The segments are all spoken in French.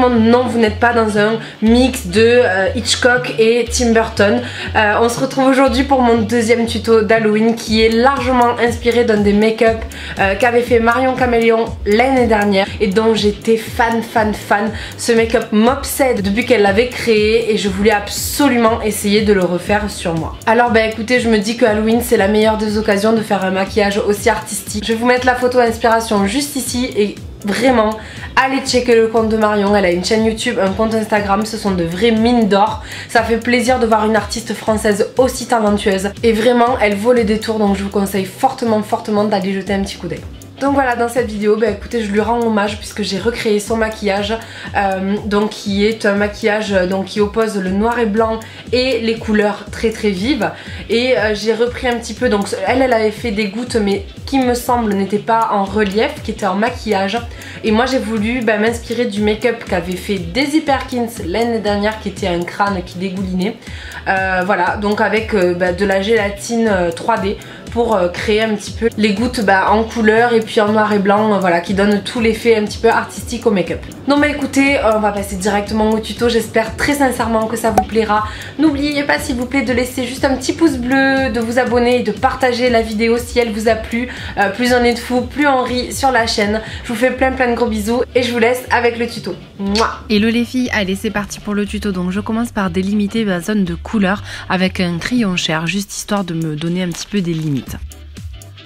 monde, non, vous n'êtes pas dans un mix de Hitchcock et Tim Burton. On se retrouve aujourd'hui pour mon deuxième tuto d'Halloween qui est largement inspiré d'un des make-up qu'avait fait Marion Caméléon l'année dernière et dont j'étais fan. Ce make-up m'obsède depuis qu'elle l'avait créé et je voulais absolument essayer de le refaire sur moi. Alors bah écoutez, je me dis que Halloween c'est la meilleure des occasions de faire un maquillage aussi artistique. Je vais vous mettre la photo d'inspiration juste ici et vraiment, allez checker le compte de Marion, elle a une chaîne YouTube, un compte Instagram, ce sont de vraies mines d'or. Ça fait plaisir de voir une artiste française aussi talentueuse et vraiment elle vaut le détour, donc je vous conseille fortement d'aller jeter un petit coup d'œil. Donc voilà, dans cette vidéo, bah écoutez, je lui rends hommage puisque j'ai recréé son maquillage, donc qui est un maquillage donc qui oppose le noir et blanc et les couleurs très vives. Et j'ai repris un petit peu, donc elle avait fait des gouttes mais qui me semble n'étaient pas en relief, qui étaient en maquillage. Et moi j'ai voulu m'inspirer du make-up qu'avait fait Daisy Perkins l'année dernière, qui était un crâne qui dégoulinait. Voilà, donc avec de la gélatine 3D pour créer un petit peu les gouttes en couleur et puis en noir et blanc, voilà, qui donne tout l'effet un petit peu artistique au make-up. Donc bah écoutez, on va passer directement au tuto, j'espère très sincèrement que ça vous plaira. N'oubliez pas s'il vous plaît de laisser juste un petit pouce bleu, de vous abonner et de partager la vidéo si elle vous a plu. Plus on est de fous, plus on rit sur la chaîne. Je vous fais plein de gros bisous et je vous laisse avec le tuto. Mouah. Hello les filles, allez c'est parti pour le tuto. Donc je commence par délimiter ma zone de couleur avec un crayon Cher, juste histoire de me donner un petit peu des limites.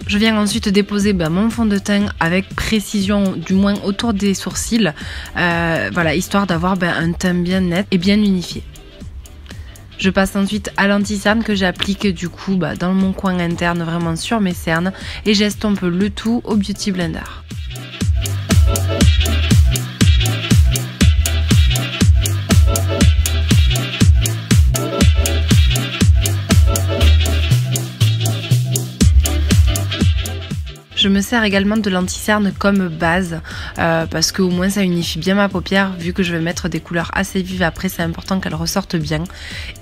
Je viens ensuite déposer mon fond de teint avec précision, du moins autour des sourcils, voilà, histoire d'avoir un teint bien net et bien unifié. Je passe ensuite à l'anti-cerne que j'applique du coup dans mon coin interne, vraiment sur mes cernes, et j'estompe le tout au Beauty Blender. Je me sers également de l'anti-cerne comme base parce qu'au moins ça unifie bien ma paupière, vu que je vais mettre des couleurs assez vives après, c'est important qu'elles ressortent bien.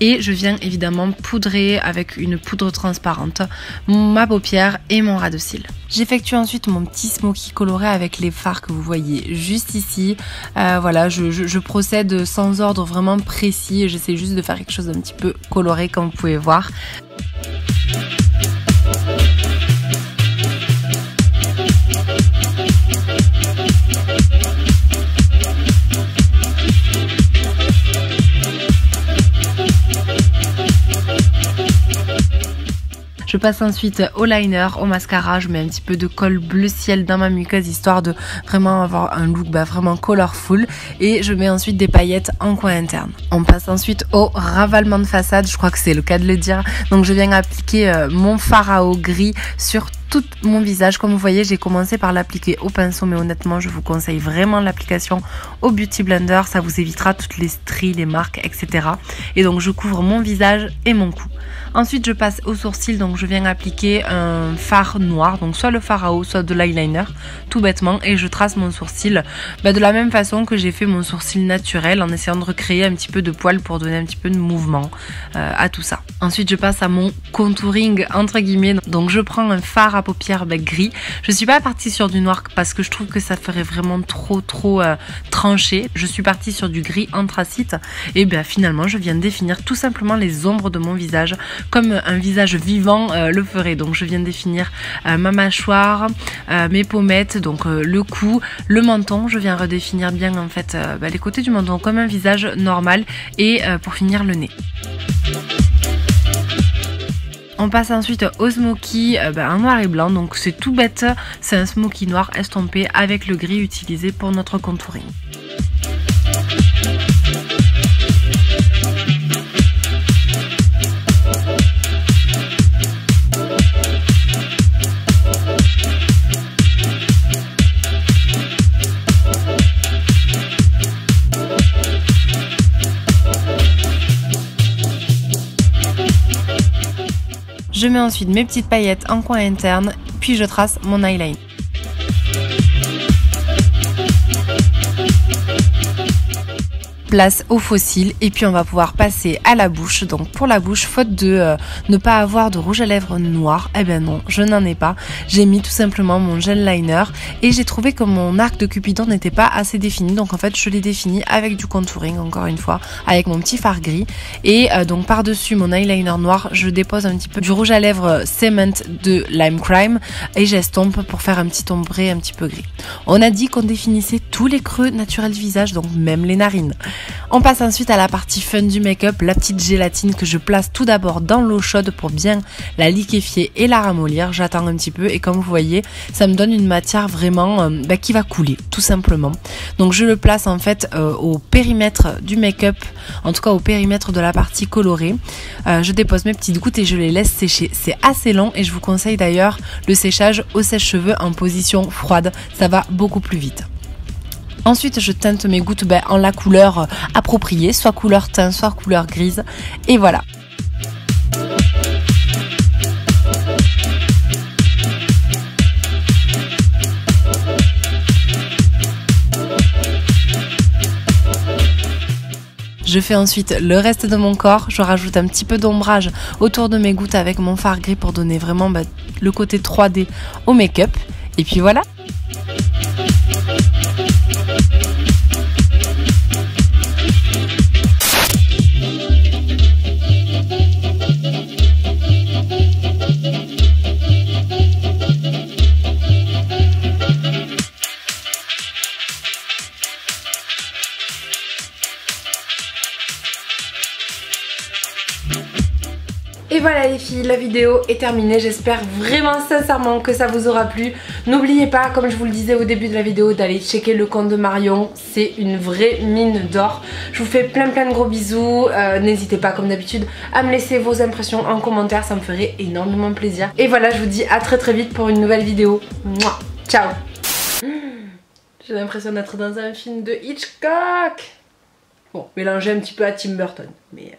Et je viens évidemment poudrer avec une poudre transparente ma paupière et mon ras de cils. J'effectue ensuite mon petit smoky coloré avec les fards que vous voyez juste ici. Voilà, je procède sans ordre vraiment précis, j'essaie juste de faire quelque chose d'un petit peu coloré comme vous pouvez voir. Je passe ensuite au liner, au mascara, je mets un petit peu de colle bleu ciel dans ma muqueuse histoire de vraiment avoir un look vraiment colorful, et je mets ensuite des paillettes en coin interne. On passe ensuite au ravalement de façade, je crois que c'est le cas de le dire, donc je viens appliquer mon fard à eau gris sur tout mon visage. Comme vous voyez, j'ai commencé par l'appliquer au pinceau, mais honnêtement je vous conseille vraiment l'application au Beauty Blender, ça vous évitera toutes les stries, les marques, etc. Et donc je couvre mon visage et mon cou. Ensuite je passe aux sourcils, donc je viens appliquer un fard noir, donc soit le fard à eau, soit de l'eyeliner, tout bêtement, et je trace mon sourcil de la même façon que j'ai fait mon sourcil naturel, en essayant de recréer un petit peu de poils pour donner un petit peu de mouvement à tout ça. Ensuite je passe à mon contouring entre guillemets, donc je prends un fard à paupières gris. Je suis pas partie sur du noir parce que je trouve que ça ferait vraiment trop tranché. Je suis partie sur du gris anthracite et finalement je viens définir tout simplement les ombres de mon visage comme un visage vivant le ferait. Donc je viens définir ma mâchoire, mes pommettes, donc le cou, le menton. Je viens redéfinir bien en fait les côtés du menton comme un visage normal, et pour finir le nez. On passe ensuite au smoky en noir et blanc, donc c'est tout bête, c'est un smoky noir estompé avec le gris utilisé pour notre contouring. Je mets ensuite mes petites paillettes en coin interne, puis je trace mon eyeliner. place aux faux cils et puis on va pouvoir passer à la bouche. Donc pour la bouche, faute de ne pas avoir de rouge à lèvres noir, eh ben non, je n'en ai pas. J'ai mis tout simplement mon gel liner et j'ai trouvé que mon arc de Cupidon n'était pas assez défini, donc en fait je l'ai défini avec du contouring, encore une fois, avec mon petit fard gris. Et donc par-dessus mon eyeliner noir, je dépose un petit peu du rouge à lèvres Cement de Lime Crime et j'estompe pour faire un petit ombré un petit peu gris. On a dit qu'on définissait tous les creux naturels du visage, donc même les narines. On passe ensuite à la partie fun du make-up, la petite gélatine que je place tout d'abord dans l'eau chaude pour bien la liquéfier et la ramollir. J'attends un petit peu et comme vous voyez, ça me donne une matière vraiment qui va couler, tout simplement. Donc je le place en fait au périmètre du make-up, en tout cas au périmètre de la partie colorée. Je dépose mes petites gouttes et je les laisse sécher. C'est assez long et je vous conseille d'ailleurs le séchage au sèche-cheveux en position froide, ça va beaucoup plus vite. Ensuite, je teinte mes gouttes en la couleur appropriée, soit couleur teint, soit couleur grise. Et voilà. Je fais ensuite le reste de mon corps, je rajoute un petit peu d'ombrage autour de mes gouttes avec mon fard gris pour donner vraiment le côté 3D au make-up. Et puis voilà. Et voilà les filles, la vidéo est terminée, j'espère vraiment sincèrement que ça vous aura plu. N'oubliez pas, comme je vous le disais au début de la vidéo, d'aller checker le compte de Marion, c'est une vraie mine d'or. Je vous fais plein de gros bisous, n'hésitez pas comme d'habitude à me laisser vos impressions en commentaire, ça me ferait énormément plaisir. Et voilà, je vous dis à très vite pour une nouvelle vidéo. Mouah, ciao. J'ai l'impression d'être dans un film de Hitchcock. Bon, mélangé un petit peu à Tim Burton, mais...